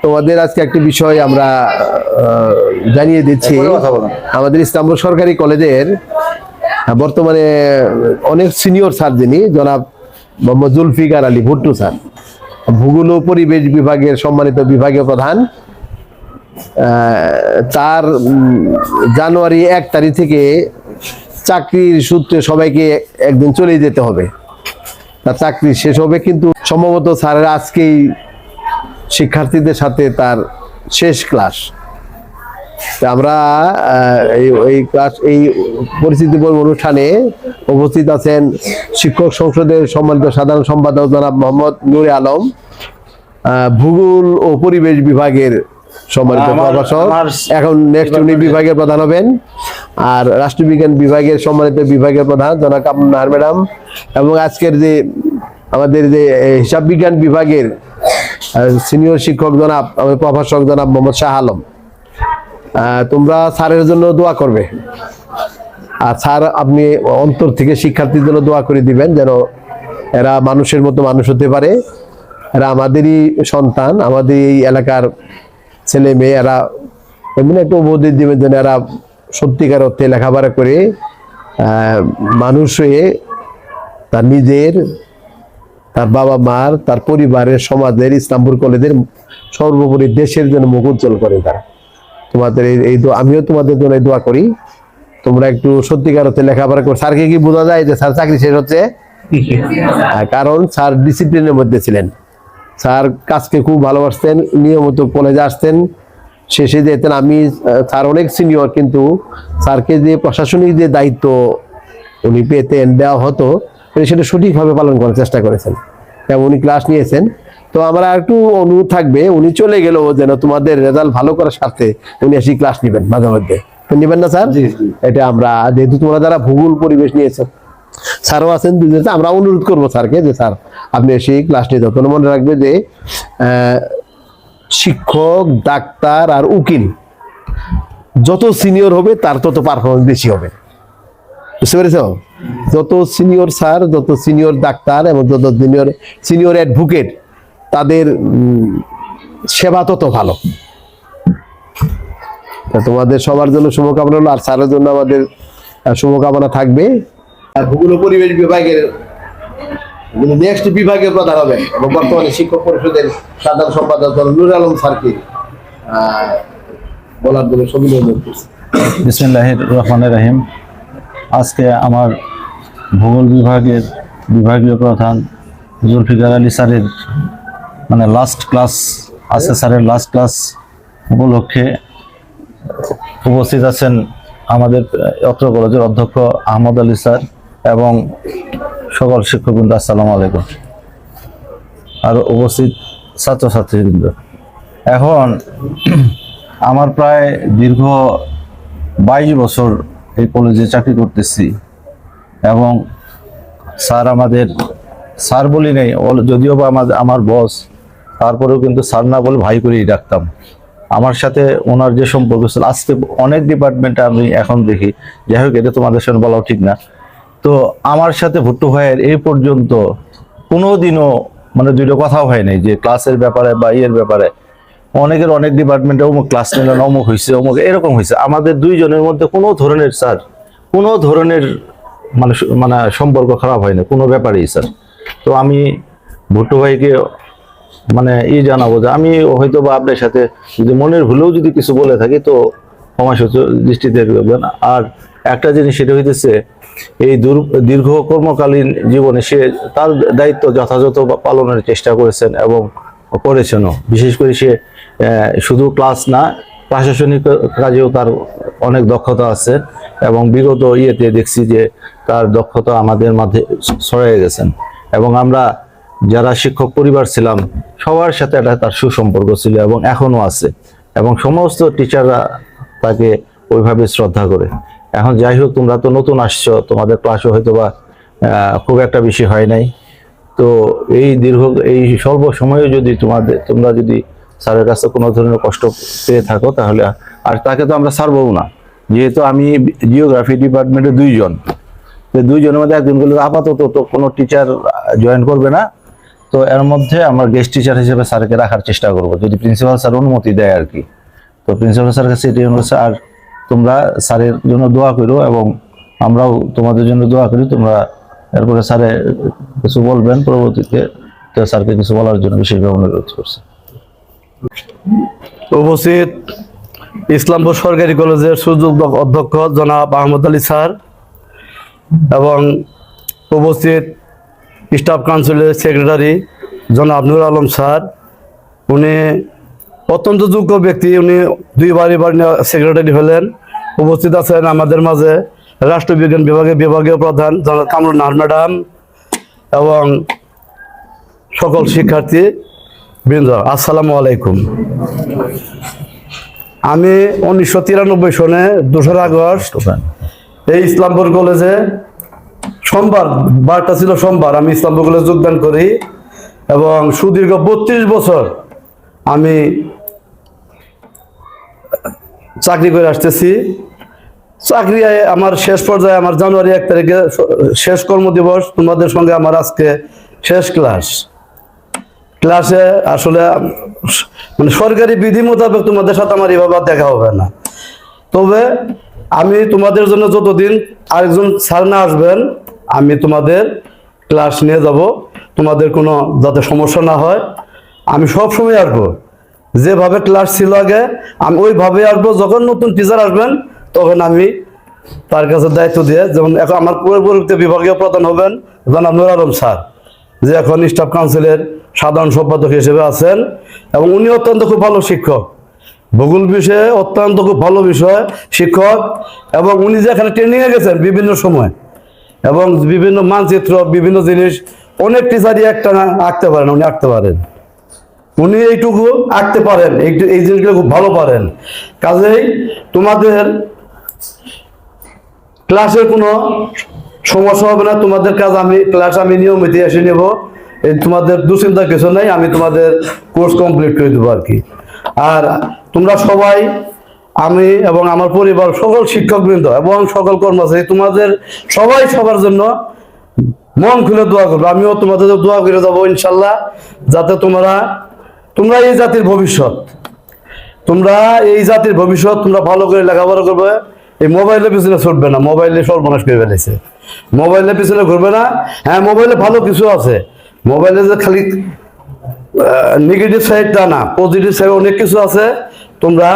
তোমাদের আজকে একটি বিষয় আমরা জানিয়ে দিচ্ছি। আমাদের ইসলামপুর সরকারি কলেজের বর্তমানে অনেক সিনিয়র স্যার যিনি জনাব মোহাম্মদ জুলফিকার আলী ভুট্টু স্যার, ভূগোল ও পরিবেশ বিভাগের সম্মানিত বিভাগীয় প্রধান, তার জানুয়ারি 1 তারিখ থেকে চাকরির সূত্রে সবাইকে একদিন চলে যেতে হবে। তার চাকরি শেষ হবে, কিন্তু সম্ভবত স্যারের আজকেই শিক্ষার্থীদের সাথে তার শেষ ক্লাস। আমরা এই পরিচিতিপূর্ণ অনুষ্ঠানে উপস্থিত আছেন শিক্ষক সংসদের সম্মানিত সাধারণ সম্পাদক জনাব মোহাম্মদ নুরে আলম, ভূগোল ও পরিবেশ বিভাগের সম্মানিত প্রভাষক, এখন নেক্সট উনি বিভাগের প্রধান হবেন, আর রাষ্ট্রবিজ্ঞান বিভাগের সম্মানিত বিভাগের প্রধান জনাব কামরুন নাহার ম্যাডাম, এবং আজকের যে আমাদের যে হিসাব বিজ্ঞান বিভাগের সিনিয়র শিক্ষক জনাব প্রভাষক জনাব মোহাম্মদ শাহ আলম। তোমরা স্যারের জন্য দোয়া করবে, আর স্যার আপনি অন্তর থেকে শিক্ষার্থীর জন্য দোয়া করে দিবেন যেন এরা মানুষের মতো মানুষ হতে পারে। এরা আমাদেরই সন্তান, আমাদের এই এলাকার ছেলে মেয়ে, এরা এমন একটা উপদেশ দিবেন যেন এরা সত্যিকার অর্থে লেখাপড়া করে মানুষ হয়ে তার নিজের, তার বাবা মার, তার পরিবারের, সমাজের, ইসলামপুর কলেজের, সর্বোপরি দেশের জন্য মুখ উজ্জ্বল করে তারা। তোমাদের এই আমিও তোমাদের জন্য দোয়া করি, তোমরা একটু সত্যিকার অর্থে লেখাপড়া করো। স্যারকে কি বোঝা যায় যে স্যার চাকরি শেষ হচ্ছে? কারণ স্যার ডিসিপ্লিনের মধ্যে ছিলেন, স্যার কাজকে খুব ভালোবাসতেন, নিয়মিত কলেজে আসতেন, শেষে যেতেন। আমি স্যার অনেক সিনিয়র, কিন্তু স্যারকে যে প্রশাসনিক যে দায়িত্ব উনি পেতেন, দেওয়া হতো, সেটা সঠিকভাবে পালন করার চেষ্টা করেছেন এবং উনি ক্লাস নিয়েছেন। তো আমরা একটু অনুরোধ থাকবে, উনি চলে গেলেও যেন তোমাদের রেজাল্ট ভালো করার স্বার্থে উনি এসে ক্লাস নেবেন মাঝে মধ্যে, নেবেন না স্যার? এটা আমরা, যেহেতু তোমরা যারা ভূগোল পরিবেশ নিয়েছেন, স্যারও আছেন, আমরা অনুরোধ করবো স্যারকে যে স্যার আপনি এসে ক্লাস নিয়ে যান। মনে রাখবে যে শিক্ষক, ডাক্তার আর উকিল যত সিনিয়র হবে তার তত পারফরমেন্স বেশি হবে, বুঝতে পেরেছ? যত সিনিয়র স্যার, যত সিনিয়র ডাক্তার এবং যত সিনিয়র অ্যাডভোকেট, তাদের সেবা তত ভালো। তোমাদের সবার জন্য শুভকামনা হলো, আর স্যারের জন্য আমাদের শুভকামনা থাকবে। আর ভূগোল ও পরিবেশ বিভাগের নেক্সট বিভাগের প্রধান হবে এবং বর্তমানে শিক্ষক পরিষদের সাধারণ সম্পাদক নুর আলম স্যারকে বলার জন্য অভিনন্দন করছি। বিসমিল্লাহির রহমানির রহিম। আজকে আমার ভূগোল বিভাগের বিভাগীয় প্রধান জুলফিকার আলী স্যারের লাস্ট ক্লাস আছে, স্যারের লাস্ট ক্লাস উপলক্ষে উপস্থিত আছেন আমাদের অত্র কলেজের অধ্যক্ষ আহমদ আলী স্যার এবং সকল শিক্ষকবৃন্দ। আসসালামু আলাইকুম। আর উপস্থিত ছাত্রছাত্রীবৃন্দ, এখন আমার প্রায় দীর্ঘ 22 বছর এই কলেজে চাকরি করতেছি এবং স্যার আমাদের, স্যার বলি নেই, যদিও বা আমার বস, তারপরেও কিন্তু স্যার না বলে ভাই করেই ডাকতাম। আমার সাথে ওনার যে সম্পর্ক ছিল, আজকে অনেক ডিপার্টমেন্টে আমি এখন দেখি, যাই হোক এটা তোমাদের সাথে বলাও ঠিক না। তো আমার সাথে ভুট্টু ভাইয়ের এই পর্যন্ত কোনো দিনও দুটো কথাও হয় নাই যে ক্লাসের ব্যাপারে বা ইয়ের ব্যাপারে। অনেকের অনেক ডিপার্টমেন্টে অমুক ক্লাস নিলেন, অমুক হয়েছে, অমুক এরকম হয়েছে। আমাদের দুইজনের মধ্যে কোনো ধরনের স্যার, কোনো ধরনের সম্পর্ক খারাপ হয় না কোনো ব্যাপারেই স্যার। তো আমি ভুট্টু ভাইকে জানাবো যে আমি হয়তো বা আপনার সাথে যদি মনের ভুলেও যদি কিছু বলে থাকি তো ক্ষমাসূচ দৃষ্টিতে দেখবেন। আর একটা জিনিস সেটা হইতেছে, এই দীর্ঘ কর্মকালীন জীবনে সে তার দায়িত্ব যথাযথ পালনের চেষ্টা করেছেন এবং করেছেনও। বিশেষ করে সে শুধু ক্লাস না, প্রশাসনিক কাজেও তার অনেক দক্ষতা আছে এবং বিগত ইয়েতে দেখছি যে তার দক্ষতা আমাদের মাঝে ছড়িয়ে গেছেন। এবং আমরা যারা শিক্ষক পরিবার ছিলাম সবার সাথে একটা তার সুসম্পর্ক ছিল এবং এখনো আছে, এবং সমস্ত টিচাররা তাকে ওইভাবে শ্রদ্ধা করে। এখন যাই হোক, তোমরা তো নতুন আসছো, তোমাদের ক্লাসও হয়তো বা খুব একটা বেশি হয় নাই। তো এই স্বল্প সময়ে যদি তোমরা যদি স্যারের কাছে কোনো ধরনের কষ্ট পেয়ে থাকো, তাহলে আর তাকে তো আমরা ছাড়বো না। যেহেতু আমি জিওগ্রাফি ডিপার্টমেন্টে 2 জন, তো 2 জনের মধ্যে একজন বলল আপাতত তো কোনো টিচার জয়েন করবে না, তো এর মধ্যে আমরা গেস্ট টিচার হিসেবে স্যারকে রাখার চেষ্টা করব, যদি প্রিন্সিপাল স্যার অনুমতি দেয় আর কি। তো প্রিন্সিপাল স্যারের কাছে এটি অনুরোধ, আর তোমরা স্যারের জন্য দোয়া করো এবং আমরাও তোমাদের জন্য দোয়া করি। তোমরা এরপরে স্যারে কিছু বলবেন পরবর্তীতে, তো স্যারকে কিছু বলার জন্য বিশেষভাবে অনুরোধ করছি। উপস্থিত ইসলামপুর সরকারি কলেজের সুযোগ্য অধ্যক্ষ জনাব আহমদ আলী স্যার এবং উপস্থিত স্টাফ কাউন্সিলের সেক্রেটারি জনাব নুর আলম স্যার, উনি অত্যন্ত যোগ্য ব্যক্তি, উনি দুইবার সেক্রেটারি হলেন। উপস্থিত আছেন আমাদের মাঝে রাষ্ট্রবিজ্ঞান বিভাগের বিভাগীয় প্রধান জনাব কামরুন নাহার ম্যাডাম এবং সকল শিক্ষার্থী বৃন্দ, আসসালামু আলাইকুম। আমি 1993 সনে 2 আগস্ট এই ইসলামপুর কলেজে সোমবার, বারটা ছিল সোমবার, আমি ইসলামপুর কলেজে যোগদান করি এবং সুদীর্ঘ 32 বছর আমি চাকরি করে আসতেছি। চাকরি আমার শেষ পর্যায়ে, আমার জানুয়ারি 1 তারিখে শেষ কর্মদিবস। তোমাদের সঙ্গে আমার আজকে শেষ ক্লাসে আসলে মানে সরকারি বিধি মোতাবেক তোমাদের সাথে আমার এভাবে দেখা হবে না। তবে আমি তোমাদের জন্য যতদিন আরেকজন স্যার না আসবেন, আমি তোমাদের ক্লাস নিয়ে যাব, তোমাদের কোনো যাতে সমস্যা না হয়। আমি সব সময় আসবো, যেভাবে ক্লাস ছিল আগে আমি ওইভাবে আসবো। যখন নতুন টিচার আসবেন তখন আমি তার কাছে দায়িত্ব দিয়ে, যেমন এখন আমার পরবর্তীতে বিভাগীয় প্রধান হবেন জনাব নুর আলম স্যার, যে এখন স্টাফ কাউন্সিলের সাধারণ সম্পাদক হিসেবে আছেন এবং উনি অত্যন্ত খুব ভালো শিক্ষক, ভূগোল বিষয়ে অত্যন্ত খুব ভালো বিষয় শিক্ষক, এবং উনি যে এখানে ট্রেনিংয়ে গেছেন বিভিন্ন সময় এবং বিভিন্ন মানচিত্র বিভিন্ন জিনিস অনেক টিচারই একটা আঁকতে পারেন, উনি আঁকতে পারেন, উনি এইটুকু আঁকতে পারেন, এই জিনিসগুলো খুব ভালো পারেন। কাজেই তোমাদের ক্লাসের কোনো সমস্যা হবে না, তোমাদের কাজ ক্লাস আমি নিয়মিত এসে নেব, এই তোমাদের দুশ্চিন্তার কিছু নেই, আমি তোমাদের কোর্স কমপ্লিট করে দেবো আর কি। আর তোমরা সবাই, আমি এবং আমার পরিবার, সকল শিক্ষকবৃন্দ এবং সকল কর্মচারী, তোমাদের সবাই সবার জন্য মন খুলে দোয়া করবো। আমিও তোমাদের দোয়া করে যাবো ইনশাল্লাহ, যাতে তোমরা এই জাতির ভবিষ্যৎ, তোমরা ভালো করে লেখাপড়া করবে। এই মোবাইলের পিছনে ছুটবে না, মোবাইলে সর্বনাশ করে ফেলেছে, মোবাইলের পিছনে ঘুরবে না। হ্যাঁ, মোবাইলে ভালো কিছু আছে, মোবাইলে যে খালি নেগেটিভ সাইডটা না, পজিটিভ সাইড অনেক কিছু আছে। তোমরা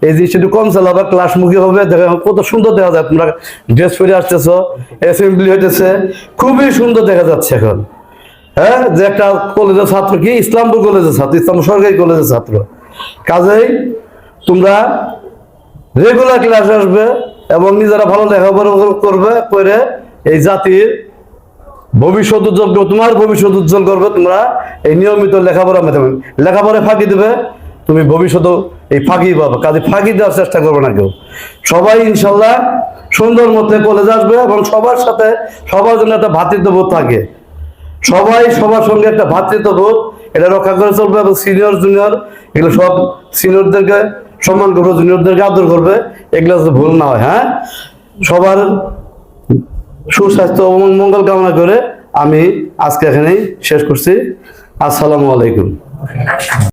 এই জিনিসটা একটু কম চালাবে, ক্লাসমুখী হবে, দেখা কত সুন্দর দেখা যায়। তোমরা ড্রেস পরে আসতেছো, অ্যাসেম্বলি হইতেছে, খুবই সুন্দর দেখা যাচ্ছে এখন। হ্যাঁ, যে একটা কলেজের ছাত্র, কি ইসলামপুর কলেজের ছাত্র, ইসলামপুর সরকারি কলেজের ছাত্র। কাজেই তোমরা রেগুলার ক্লাসে আসবে এবং নিজেরা ভালো লেখাপড়া করবে, করে এই জাতির ভবিষ্যৎ উজ্জ্বল করবে, তোমার ভবিষ্যৎ উজ্জ্বল করবে। তোমরা এই নিয়মিত লেখাপড়ায় ফাঁকি দেবে, তুমি ভবিষ্যতেও এই ফাঁকি পাবে। কাজে ফাঁকি দেওয়ার চেষ্টা করবে না কেউ। সবাই ইনশাল্লাহ সুন্দর মতে কলেজে আসবে এবং সবার সাথে সবার জন্য একটা ভ্রাতৃত্ববোধ থাকে, সবাই সবার সঙ্গে একটা ভ্রাতৃত্ববোধ এটা রক্ষা করে চলবে। এবং সিনিয়র জুনিয়র এগুলো সব সিনিয়রদেরকে সম্মান করবে, জুনিয়রদেরকে আদর করবে, এগুলো যাতে ভুল না হয়। হ্যাঁ, সবার সুস্বাস্থ্য এবং মঙ্গল কামনা করে আমি আজকে এখানেই শেষ করছি। আসসালামু আলাইকুম।